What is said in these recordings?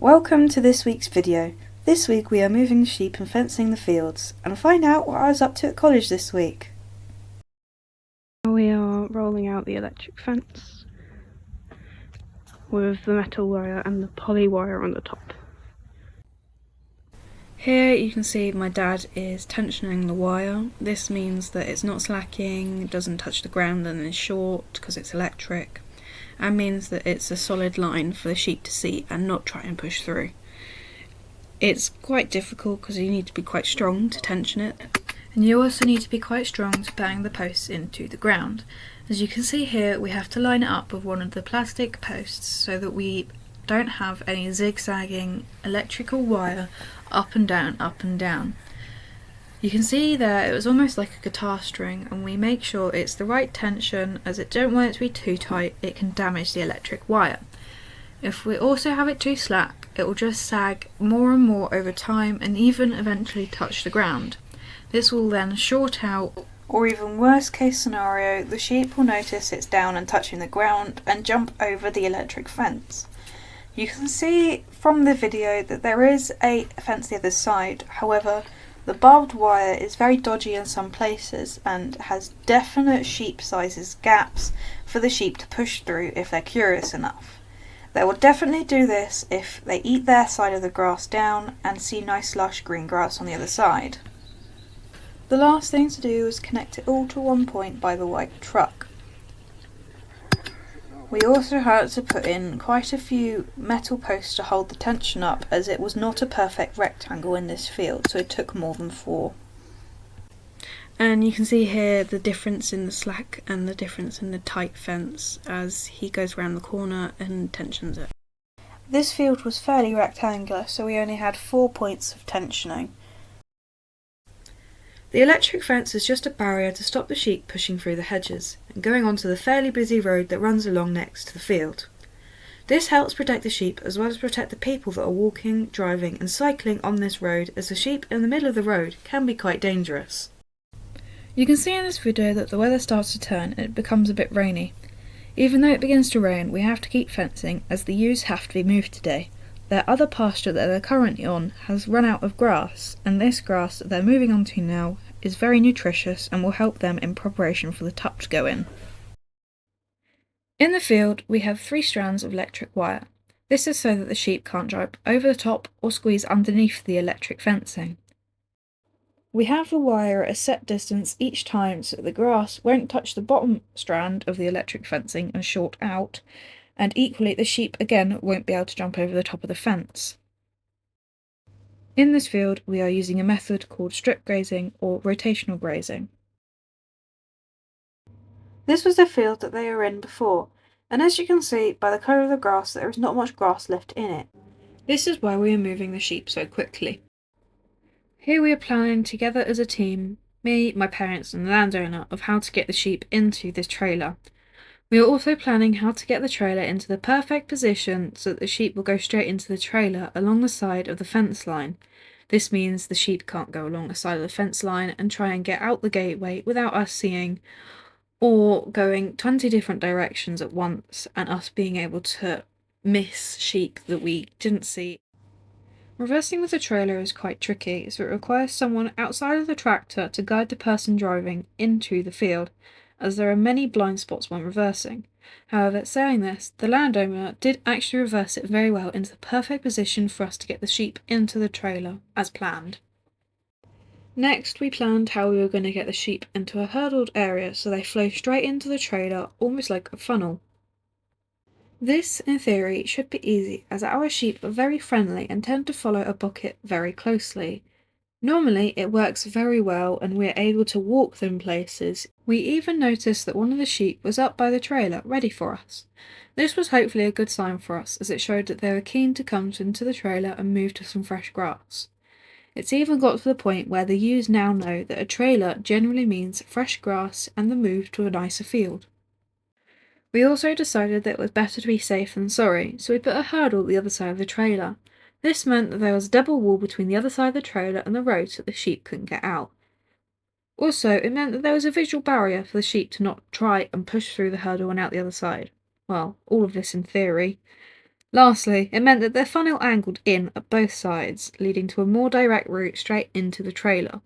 Welcome to this week's video. This week we are moving the sheep and fencing the fields, and find out what I was up to at college this week. We are rolling out the electric fence with the metal wire and the poly wire on the top. Here you can see my dad is tensioning the wire. This means that it's not slacking, it doesn't touch the ground and is short because it's electric, and means that it's a solid line for the sheep to see and not try and push through. It's quite difficult because you need to be quite strong to tension it, and you also need to be quite strong to bang the posts into the ground. As you can see here, we have to line it up with one of the plastic posts so that we don't have any zigzagging electrical wire up and down, up and down. You can see there it was almost like a guitar string, and we make sure it's the right tension as it don't want it to be too tight, it can damage the electric wire. If we also have it too slack, it will just sag more and more over time and even eventually touch the ground. This will then short out, or even worst case scenario, the sheep will notice it's down and touching the ground and jump over the electric fence. You can see from the video that there is a fence the other side, however the barbed wire is very dodgy in some places and has definite sheep sizes gaps for the sheep to push through if they're curious enough. They will definitely do this if they eat their side of the grass down and see nice lush green grass on the other side. The last thing to do is connect it all to one point by the white truck. We also had to put in quite a few metal posts to hold the tension up, as it was not a perfect rectangle in this field, so it took more than 4. And you can see here the difference in the slack and the difference in the tight fence as he goes around the corner and tensions it. This field was fairly rectangular, so we only had 4 points of tensioning. The electric fence is just a barrier to stop the sheep pushing through the hedges and going onto the fairly busy road that runs along next to the field. This helps protect the sheep as well as protect the people that are walking, driving and cycling on this road, as the sheep in the middle of the road can be quite dangerous. You can see in this video that the weather starts to turn and it becomes a bit rainy. Even though it begins to rain, we have to keep fencing as the ewes have to be moved today. Their other pasture that they're currently on has run out of grass, and this grass that they're moving on to now is very nutritious and will help them in preparation for the tup to go in. In the field we have 3 strands of electric wire. This is so that the sheep can't jump over the top or squeeze underneath the electric fencing. We have the wire at a set distance each time so that the grass won't touch the bottom strand of the electric fencing and short out, and equally the sheep again won't be able to jump over the top of the fence. In this field we are using a method called strip grazing or rotational grazing. This was the field that they were in before, and as you can see by the colour of the grass there is not much grass left in it. This is why we are moving the sheep so quickly. Here we are planning together as a team, me, my parents and the landowner, of how to get the sheep into this trailer. We are also planning how to get the trailer into the perfect position so that the sheep will go straight into the trailer along the side of the fence line. This means the sheep can't go along the side of the fence line and try and get out the gateway without us seeing, or going 20 different directions at once and us being able to miss sheep that we didn't see. Reversing with the trailer is quite tricky, so it requires someone outside of the tractor to guide the person driving into the field, as there are many blind spots when reversing. However, saying this, the landowner did actually reverse it very well into the perfect position for us to get the sheep into the trailer, as planned. Next, we planned how we were going to get the sheep into a hurdled area so they flow straight into the trailer, almost like a funnel. This, in theory, should be easy, as our sheep are very friendly and tend to follow a bucket very closely. Normally it works very well and we are able to walk them places. We even noticed that one of the sheep was up by the trailer, ready for us. This was hopefully a good sign for us, as it showed that they were keen to come into the trailer and move to some fresh grass. It's even got to the point where the ewes now know that a trailer generally means fresh grass and the move to a nicer field. We also decided that it was better to be safe than sorry, so we put a hurdle at the other side of the trailer. This meant that there was a double wall between the other side of the trailer and the road so that the sheep couldn't get out. Also, it meant that there was a visual barrier for the sheep to not try and push through the hurdle and out the other side. Well, all of this in theory. Lastly, it meant that their funnel angled in at both sides, leading to a more direct route straight into the trailer.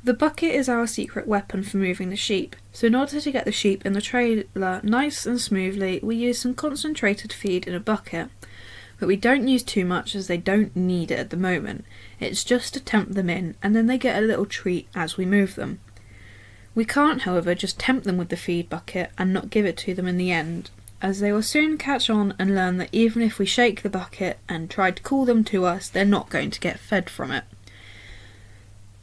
The bucket is our secret weapon for moving the sheep, so in order to get the sheep in the trailer nice and smoothly, we use some concentrated feed in a bucket. But we don't use too much as they don't need it at the moment. It's just to tempt them in, and then they get a little treat as we move them. We can't, however, just tempt them with the feed bucket and not give it to them in the end, as they will soon catch on and learn that even if we shake the bucket and try to call them to us, they're not going to get fed from it.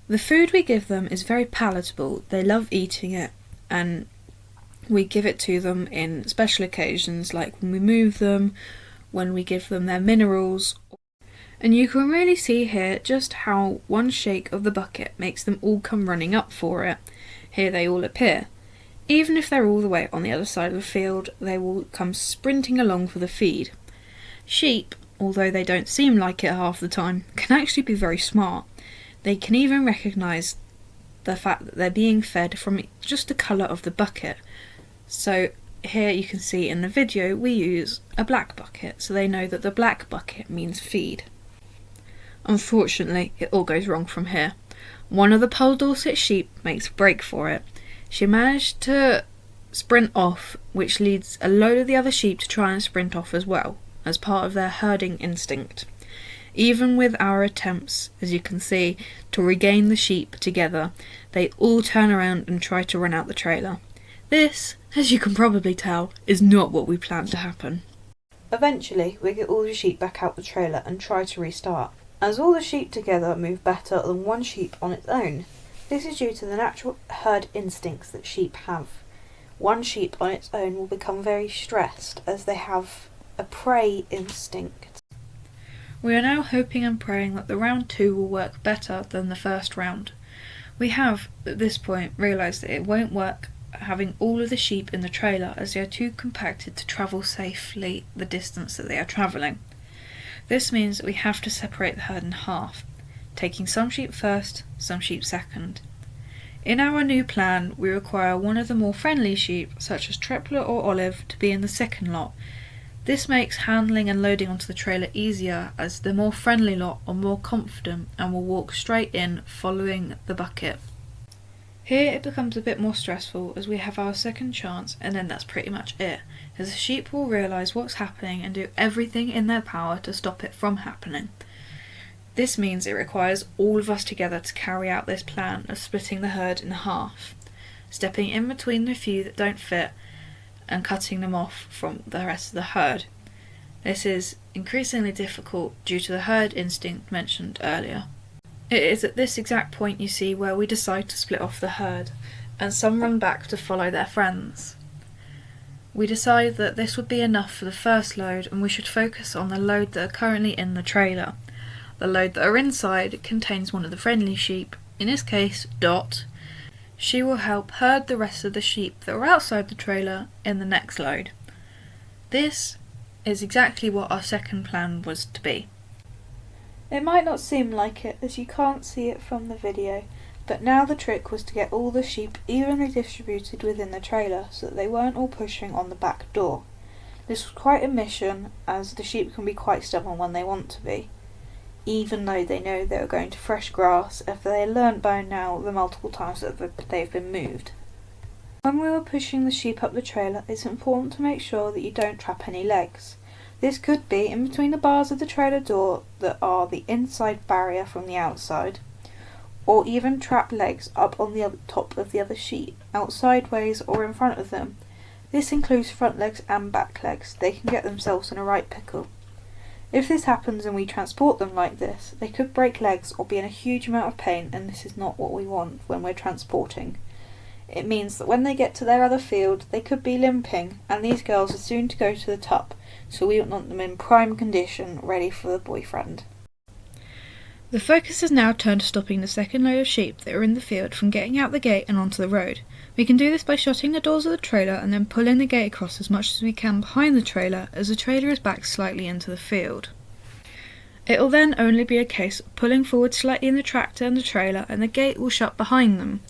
The food we give them is very palatable, they love eating it, and we give it to them in special occasions like when we move them, when we give them their minerals, and you can really see here just how one shake of the bucket makes them all come running up for it. Here they all appear. Even if they're all the way on the other side of the field, they will come sprinting along for the feed. Sheep, although they don't seem like it half the time, can actually be very smart. They can even recognise the fact that they're being fed from just the colour of the bucket. So here you can see in the video we use a black bucket, so they know that the black bucket means feed. Unfortunately, it all goes wrong from here. One of the Poll Dorset sheep makes a break for it. She managed to sprint off, which leads a load of the other sheep to try and sprint off as well, as part of their herding instinct. Even with our attempts, as you can see, to regain the sheep together, they all turn around and try to run out the trailer. This, as you can probably tell, is not what we planned to happen. Eventually, we get all the sheep back out the trailer and try to restart, as all the sheep together move better than one sheep on its own. This is due to the natural herd instincts that sheep have. One sheep on its own will become very stressed as they have a prey instinct. We are now hoping and praying that the round 2 will work better than the first round. We have, at this point, realised that it won't work having all of the sheep in the trailer as they are too compacted to travel safely the distance that they are travelling. This means that we have to separate the herd in half, taking some sheep first, some sheep second. In our new plan, we require one of the more friendly sheep, such as Triplet or Olive, to be in the second lot. This makes handling and loading onto the trailer easier, as the more friendly lot are more confident and will walk straight in following the bucket. Here it becomes a bit more stressful as we have our second chance, and then that's pretty much it, as the sheep will realise what's happening and do everything in their power to stop it from happening. This means it requires all of us together to carry out this plan of splitting the herd in half, stepping in between the few that don't fit and cutting them off from the rest of the herd. This is increasingly difficult due to the herd instinct mentioned earlier. It is at this exact point you see where we decide to split off the herd, and some run back to follow their friends. We decide that this would be enough for the first load and we should focus on the load that are currently in the trailer. The load that are inside contains one of the friendly sheep, in this case Dot. She will help herd the rest of the sheep that are outside the trailer in the next load. This is exactly what our second plan was to be. It might not seem like it as you can't see it from the video, but now the trick was to get all the sheep evenly distributed within the trailer so that they weren't all pushing on the back door. This was quite a mission as the sheep can be quite stubborn when they want to be, even though they know they are going to fresh grass if they learnt by now the multiple times that they've been moved. When we were pushing the sheep up the trailer, it's important to make sure that you don't trap any legs. This could be in between the bars of the trailer door that are the inside barrier from the outside, or even trap legs up on the top of the other sheep, out sideways or in front of them. This includes front legs and back legs. They can get themselves in a right pickle. If this happens and we transport them like this, they could break legs or be in a huge amount of pain, and this is not what we want when we're transporting. It means that when they get to their other field, they could be limping, and these girls are soon to go to the top, so we want them in prime condition, ready for the boyfriend. The focus is now turned to stopping the second load of sheep that are in the field from getting out the gate and onto the road. We can do this by shutting the doors of the trailer and then pulling the gate across as much as we can behind the trailer as the trailer is back slightly into the field. It will then only be a case of pulling forward slightly in the tractor and the trailer and the gate will shut behind them.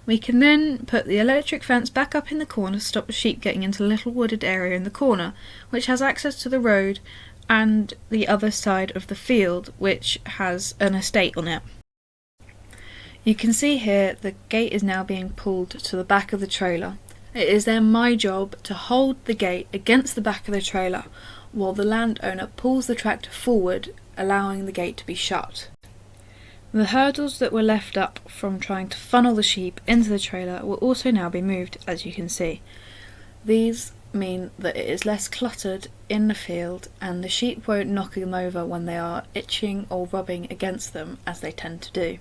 We can then put the electric fence back up in the corner to stop the sheep getting into a little wooded area in the corner, which has access to the road and the other side of the field, which has an estate on it. You can see here the gate is now being pulled to the back of the trailer. It is then my job to hold the gate against the back of the trailer while the landowner pulls the tractor forward, allowing the gate to be shut. The hurdles that were left up from trying to funnel the sheep into the trailer will also now be moved, as you can see. These mean that it is less cluttered in the field and the sheep won't knock them over when they are itching or rubbing against them, as they tend to do.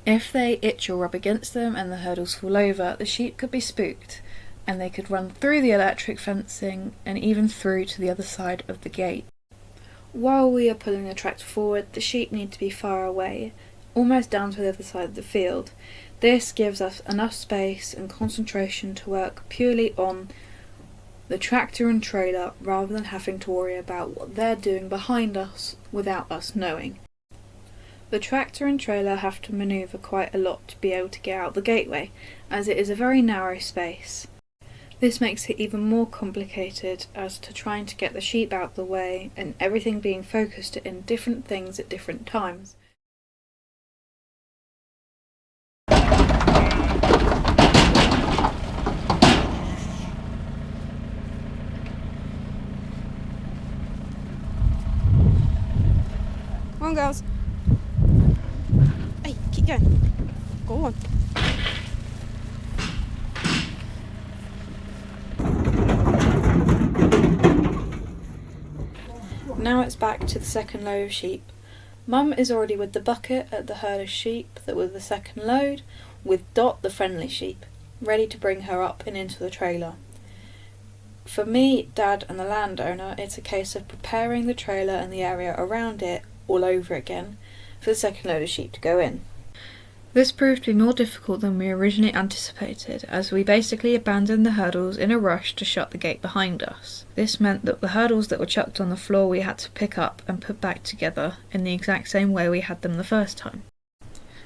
If they itch or rub against them and the hurdles fall over, the sheep could be spooked and they could run through the electric fencing and even through to the other side of the gate. While we are pulling the tractor forward, the sheep need to be far away, almost down to the other side of the field. This gives us enough space and concentration to work purely on the tractor and trailer rather than having to worry about what they're doing behind us without us knowing. The tractor and trailer have to manoeuvre quite a lot to be able to get out the gateway, as it is a very narrow space. This makes it even more complicated as to trying to get the sheep out the way and everything being focused in different things at different times. Come on, girls. Hey, keep going. Go on. Now it's back to the second load of sheep. Mum is already with the bucket at the herd of sheep that was the second load, with Dot, the friendly sheep, ready to bring her up and into the trailer. For me, Dad and the landowner, it's a case of preparing the trailer and the area around it all over again for the second load of sheep to go in. This proved to be more difficult than we originally anticipated, as we basically abandoned the hurdles in a rush to shut the gate behind us. This meant that the hurdles that were chucked on the floor we had to pick up and put back together in the exact same way we had them the first time.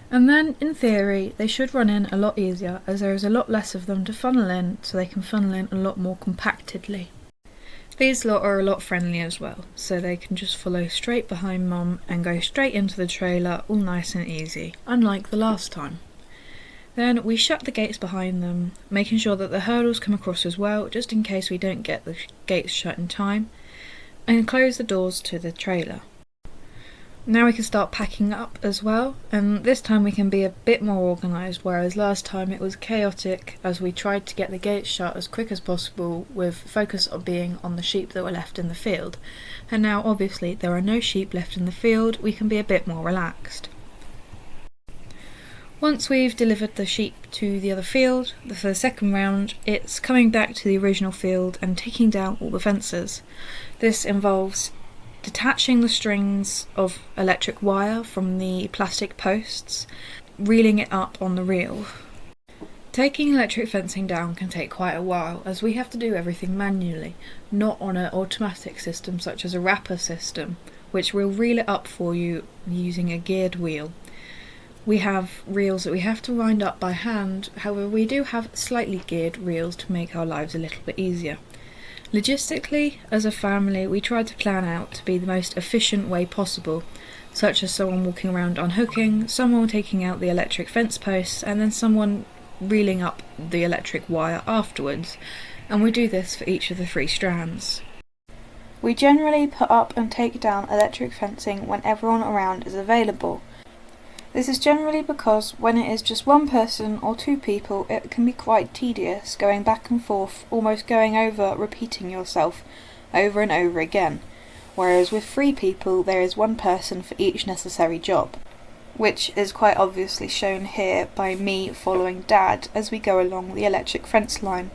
And then, in theory, they should run in a lot easier, as there is a lot less of them to funnel in, so they can funnel in a lot more compactedly. These lot are a lot friendlier as well, so they can just follow straight behind Mum and go straight into the trailer, all nice and easy, unlike the last time. Then we shut the gates behind them, making sure that the hurdles come across as well, just in case we don't get the gates shut in time, and close the doors to the trailer. Now we can start packing up as well, and this time we can be a bit more organised, whereas last time it was chaotic as we tried to get the gates shut as quick as possible with focus on being on the sheep that were left in the field. And now obviously there are no sheep left in the field, we can be a bit more relaxed. Once we've delivered the sheep to the other field, for the second round, it's coming back to the original field and taking down all the fences. This involves detaching the strings of electric wire from the plastic posts, reeling it up on the reel. Taking electric fencing down can take quite a while, as we have to do everything manually, not on an automatic system such as a wrapper system, which will reel it up for you using a geared wheel. We have reels that we have to wind up by hand, however we do have slightly geared reels to make our lives a little bit easier. Logistically, as a family, we tried to plan out to be the most efficient way possible, such as someone walking around unhooking, someone taking out the electric fence posts, and then someone reeling up the electric wire afterwards, and we do this for each of the 3 strands. We generally put up and take down electric fencing when everyone around is available. This is generally because when it is just one person or 2 people, it can be quite tedious going back and forth, almost going over repeating yourself over and over again, whereas with 3 people there is 1 person for each necessary job, which is quite obviously shown here by me following Dad as we go along the electric fence line.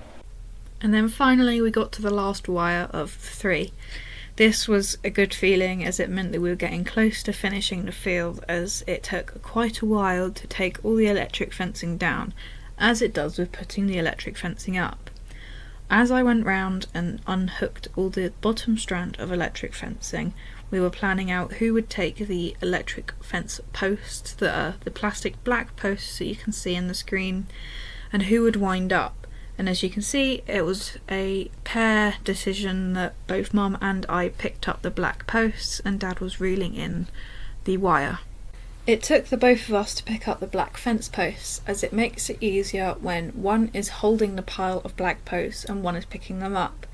And then finally we got to the last wire of 3. This was a good feeling, as it meant that we were getting close to finishing the field, as it took quite a while to take all the electric fencing down, as it does with putting the electric fencing up. As I went round and unhooked all the bottom strand of electric fencing, we were planning out who would take the electric fence posts that are the plastic black posts that you can see in the screen, and who would wind up. And as you can see, it was a pair decision that both Mum and I picked up the black posts and Dad was reeling in the wire. It took the both of us to pick up the black fence posts, as it makes it easier when one is holding the pile of black posts and one is picking them up.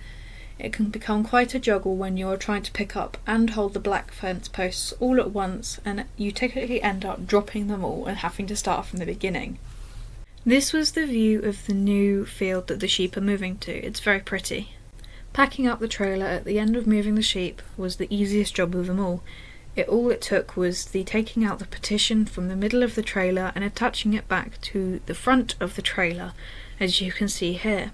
It can become quite a juggle when you're trying to pick up and hold the black fence posts all at once, and you typically end up dropping them all and having to start from the beginning. This was the view of the new field that the sheep are moving to. It's very pretty. Packing up the trailer at the end of moving the sheep was the easiest job of them all. All it took was the taking out the partition from the middle of the trailer and attaching it back to the front of the trailer, as you can see here.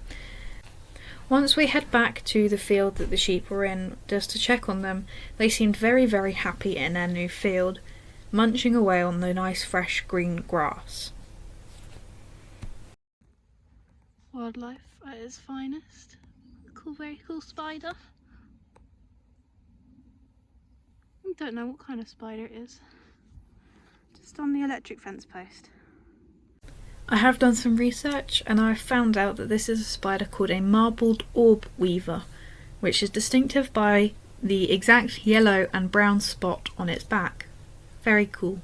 Once we head back to the field that the sheep were in, just to check on them, they seemed very, very happy in their new field, munching away on the nice fresh green grass. Wildlife at its finest. Very cool spider. I don't know what kind of spider it is. Just on the electric fence post. I have done some research and I found out that this is a spider called a marbled orb weaver, which is distinctive by the exact yellow and brown spot on its back. Very cool.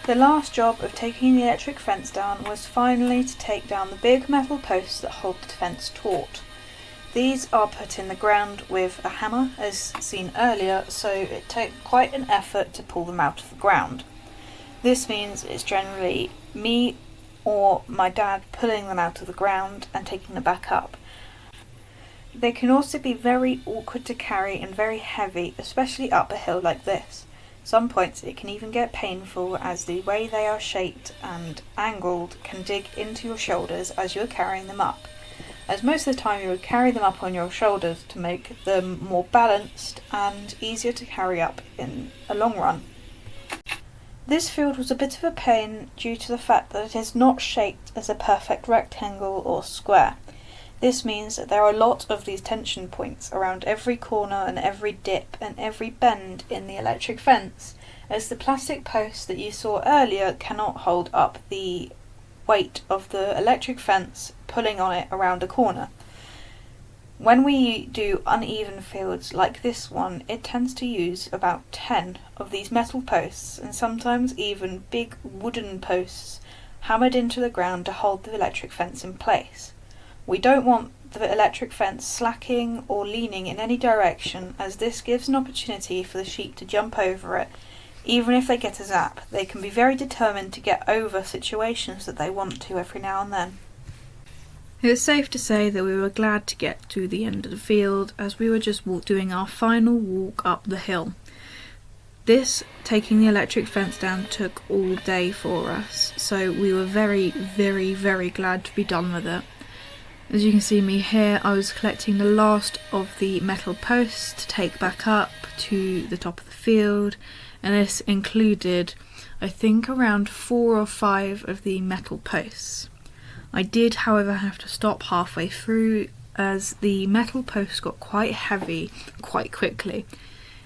The last job of taking the electric fence down was finally to take down the big metal posts that hold the fence taut. These are put in the ground with a hammer, as seen earlier, so it takes quite an effort to pull them out of the ground. This means it's generally me or my dad pulling them out of the ground and taking them back up. They can also be very awkward to carry and very heavy, especially up a hill like this. Some points it can even get painful, as the way they are shaped and angled can dig into your shoulders as you're carrying them up, as most of the time you would carry them up on your shoulders to make them more balanced and easier to carry up in a long run. This field was a bit of a pain due to the fact that it is not shaped as a perfect rectangle or square. This means that there are a lot of these tension points around every corner and every dip and every bend in the electric fence, as the plastic posts that you saw earlier cannot hold up the weight of the electric fence pulling on it around a corner. When we do uneven fields like this one, it tends to use about 10 of these metal posts and sometimes even big wooden posts hammered into the ground to hold the electric fence in place. We don't want the electric fence slacking or leaning in any direction, as this gives an opportunity for the sheep to jump over it. Even if they get a zap, they can be very determined to get over situations that they want to every now and then. It is safe to say that we were glad to get to the end of the field, as we were just doing our final walk up the hill. This, taking the electric fence down, took all day for us, so we were very, very, very glad to be done with it. As you can see me here, I was collecting the last of the metal posts to take back up to the top of the field, and this included, I think, around 4 or 5 of the metal posts. I did, however, have to stop halfway through, as the metal posts got quite heavy quite quickly.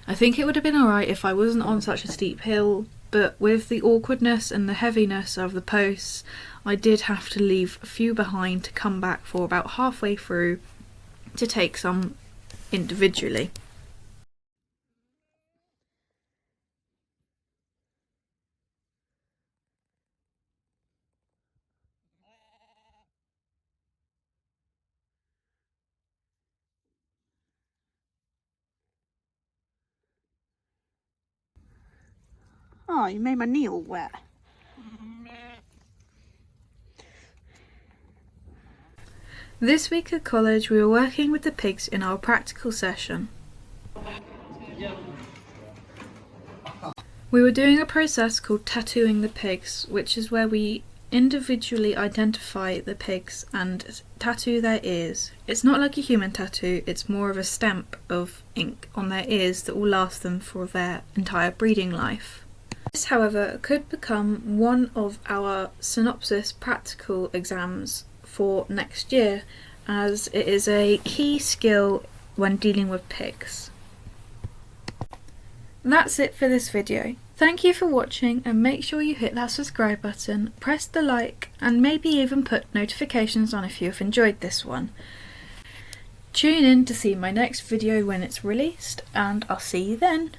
I think it would have been alright if I wasn't on such a steep hill, but with the awkwardness and the heaviness of the posts, I did have to leave a few behind to come back for about halfway through to take some individually. Oh, you made my knee all wet. This week at college we were working with the pigs in our practical session. We were doing a process called tattooing the pigs, which is where we individually identify the pigs and tattoo their ears. It's not like a human tattoo, it's more of a stamp of ink on their ears that will last them for their entire breeding life. This, however, could become one of our synopsis practical exams for next year, as it is a key skill when dealing with pigs. That's it for this video. Thank you for watching, and make sure you hit that subscribe button, press the like, and maybe even put notifications on if you have enjoyed this one. Tune in to see my next video when it's released, and I'll see you then.